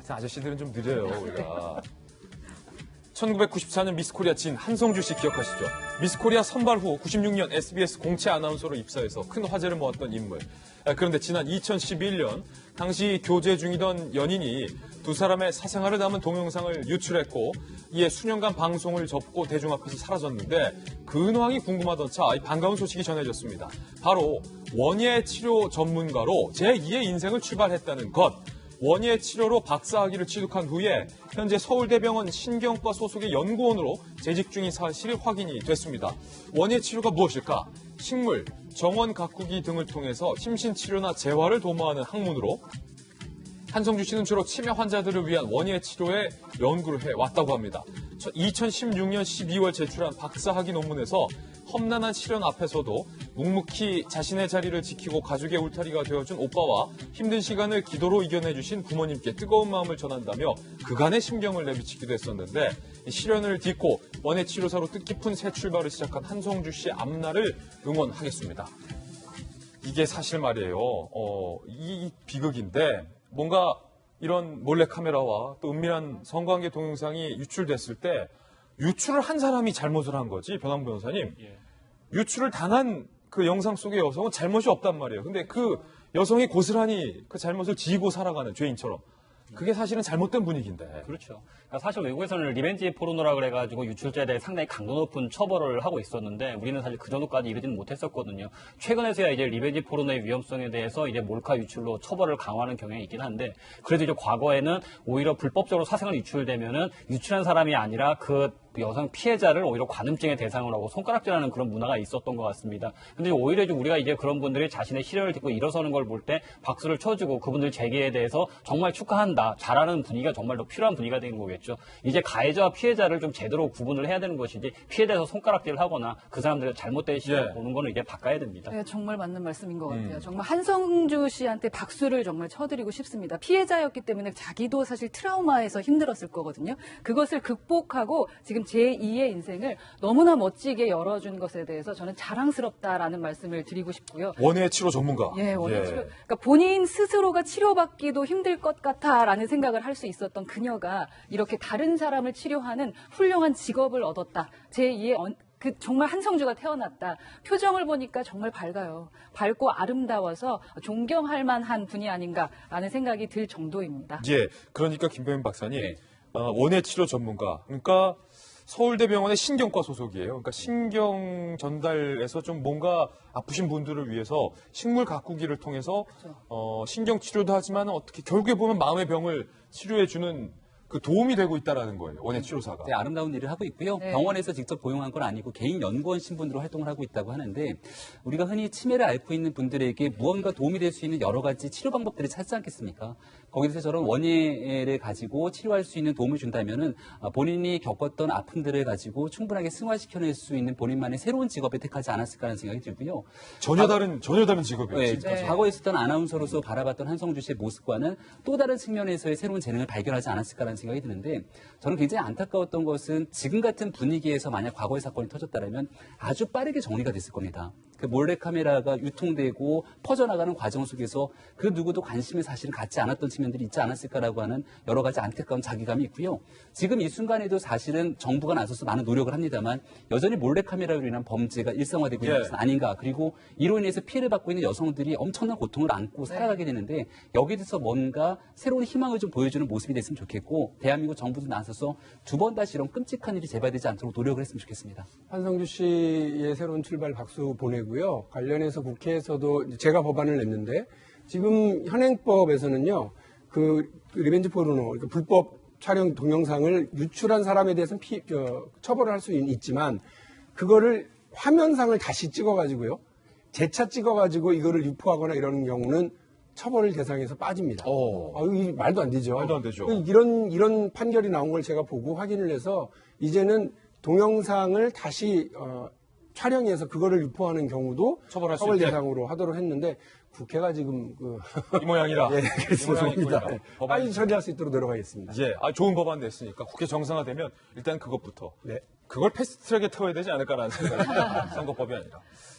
하여튼 아저씨들은 좀 느려요, 우리가. 1994년 미스코리아 진 한성주 씨 기억하시죠? 미스코리아 선발 후 96년 SBS 공채 아나운서로 입사해서 큰 화제를 모았던 인물. 그런데 지난 2011년 당시 교제 중이던 연인이 두 사람의 사생활을 담은 동영상을 유출했고 이에 수년간 방송을 접고 대중 앞에서 사라졌는데 근황이 궁금하던 차 반가운 소식이 전해졌습니다. 바로 원예 치료 전문가로 제2의 인생을 출발했다는 것. 원예 치료로 박사학위를 취득한 후에 현재 서울대병원 신경과 소속의 연구원으로 재직 중인 사실이 확인이 됐습니다. 원예 치료가 무엇일까? 식물, 정원 가꾸기 등을 통해서 심신 치료나 재활을 도모하는 학문으로 한성주 씨는 주로 치매 환자들을 위한 원예 치료에 연구를 해왔다고 합니다. 2016년 12월 제출한 박사학위 논문에서 험난한 시련 앞에서도 묵묵히 자신의 자리를 지키고 가족의 울타리가 되어준 오빠와 힘든 시간을 기도로 이겨내주신 부모님께 뜨거운 마음을 전한다며 그간의 심경을 내비치기도 했었는데 시련을 딛고 원예 치료사로 뜻깊은 새 출발을 시작한 한성주 씨의 앞날을 응원하겠습니다. 이게 사실 말이에요. 이 비극인데 뭔가 이런 몰래카메라와 또 은밀한 성관계 동영상이 유출됐을 때 유출을 한 사람이 잘못을 한 거지, 변환 변호사님. 유출을 당한 그 영상 속의 여성은 잘못이 없단 말이에요. 근데 그 여성이 고스란히 그 잘못을 지고 살아가는 죄인처럼. 그게 사실은 잘못된 분위기인데. 그렇죠. 그러니까 사실 외국에서는 리벤지 포르노라 그래가지고 유출자에 대해 상당히 강도 높은 처벌을 하고 있었는데 우리는 사실 그 정도까지 이르지는 못했었거든요. 최근에서야 이제 리벤지 포르노의 위험성에 대해서 이제 몰카 유출로 처벌을 강화하는 경향이 있긴 한데 그래도 이제 과거에는 오히려 불법적으로 사생활 유출되면은 유출한 사람이 아니라 그 여성 피해자를 오히려 관음증의 대상으로 하고 손가락질하는 그런 문화가 있었던 것 같습니다. 근데 오히려 좀 우리가 이제 그런 분들이 자신의 시련을 딛고 일어서는 걸 볼 때 박수를 쳐주고 그분들 재기에 대해서 정말 축하한다. 잘하는 분위기가 정말 더 필요한 분위기가 되는 거겠죠. 이제 가해자와 피해자를 좀 제대로 구분을 해야 되는 것이지 피해자에서 손가락질을 하거나 그 사람들의 잘못된 시련을 보는 거는 이제 바꿔야 됩니다. 네, 정말 맞는 말씀인 것 같아요. 정말 한성주 씨한테 박수를 정말 쳐드리고 싶습니다. 피해자였기 때문에 자기도 사실 트라우마에서 힘들었을 거거든요. 그것을 극복하고 지금 제2의 인생을 너무나 멋지게 열어준 것에 대해서 저는 자랑스럽다라는 말씀을 드리고 싶고요. 원예 치료 전문가. 예, 원예 치료. 그러니까 본인 스스로가 치료받기도 힘들 것 같아라는 생각을 할 수 있었던 그녀가 이렇게 다른 사람을 치료하는 훌륭한 직업을 얻었다. 제2의 정말 한성주가 태어났다. 표정을 보니까 정말 밝아요. 밝고 아름다워서 존경할 만한 분이 아닌가라는 생각이 들 정도입니다. 예, 그러니까 김병민 박사님, 원예 치료 전문가. 그러니까 서울대병원의 신경과 소속이에요. 그러니까 신경 전달에서 좀 뭔가 아프신 분들을 위해서 식물 가꾸기를 통해서 신경 치료도 하지만 어떻게 결국에 보면 마음의 병을 치료해주는 그 도움이 되고 있다라는 거예요. 원예 치료사가. 네, 아름다운 일을 하고 있고요. 네. 병원에서 직접 고용한 건 아니고 개인 연구원 신분으로 활동을 하고 있다고 하는데 우리가 흔히 치매를 앓고 있는 분들에게 무언가 도움이 될 수 있는 여러 가지 치료 방법들을 찾지 않겠습니까? 거기서 저런 원예를 가지고 치료할 수 있는 도움을 준다면은 본인이 겪었던 아픔들을 가지고 충분하게 승화시켜낼 수 있는 본인만의 새로운 직업에 택하지 않았을까라는 생각이 들고요. 전혀 다른 직업이에요. 네, 진짜. 과거에 있었던 아나운서로서 바라봤던 한성주 씨의 모습과는 또 다른 측면에서의 새로운 재능을 발견하지 않았을까라는 생각이 드는데 저는 굉장히 안타까웠던 것은 지금 같은 분위기에서 만약 과거의 사건이 터졌다면 아주 빠르게 정리가 됐을 겁니다. 그 몰래카메라가 유통되고 퍼져나가는 과정 속에서 그 누구도 관심을 사실은 갖지 않았던 측면들이 있지 않았을까라고 하는 여러 가지 안타까운 자괴감이 있고요. 지금 이 순간에도 사실은 정부가 나서서 많은 노력을 합니다만 여전히 몰래카메라로 인한 범죄가 일상화되고 있는 것은 아닌가. 그리고 이로 인해서 피해를 받고 있는 여성들이 엄청난 고통을 안고 살아가게 되는데 여기에 대해서 뭔가 새로운 희망을 좀 보여주는 모습이 됐으면 좋겠고 대한민국 정부도 나서서 두 번 다시 이런 끔찍한 일이 재발되지 않도록 노력을 했으면 좋겠습니다. 한성주 씨의 새로운 출발 박수 보내고요. 관련해서 국회에서도 제가 법안을 냈는데 지금 현행법에서는요. 그 리벤지 포르노, 그러니까 불법 촬영 동영상을 유출한 사람에 대해서는 처벌을 할 수 있지만 그거를 화면상을 다시 찍어가지고요. 재차 찍어가지고 이거를 유포하거나 이러는 경우는 처벌 대상에서 빠집니다. 이 말도 안 되죠. 말도 안 되죠. 이런 판결이 나온 걸 제가 보고 확인을 해서 이제는 동영상을 다시 촬영해서 그거를 유포하는 경우도 처벌할 수 처벌 있게. 대상으로 하도록 했는데 국회가 지금 이 모양이라. 예, 그렇습니다. 법안이 빨리 처리할 수 있도록 노력하겠습니다. 예, 좋은 법안 냈으니까 국회 정상화되면 일단 그것부터. 네. 그걸 패스트트랙에 태워야 되지 않을까라는 생각이 선거법이 아니라.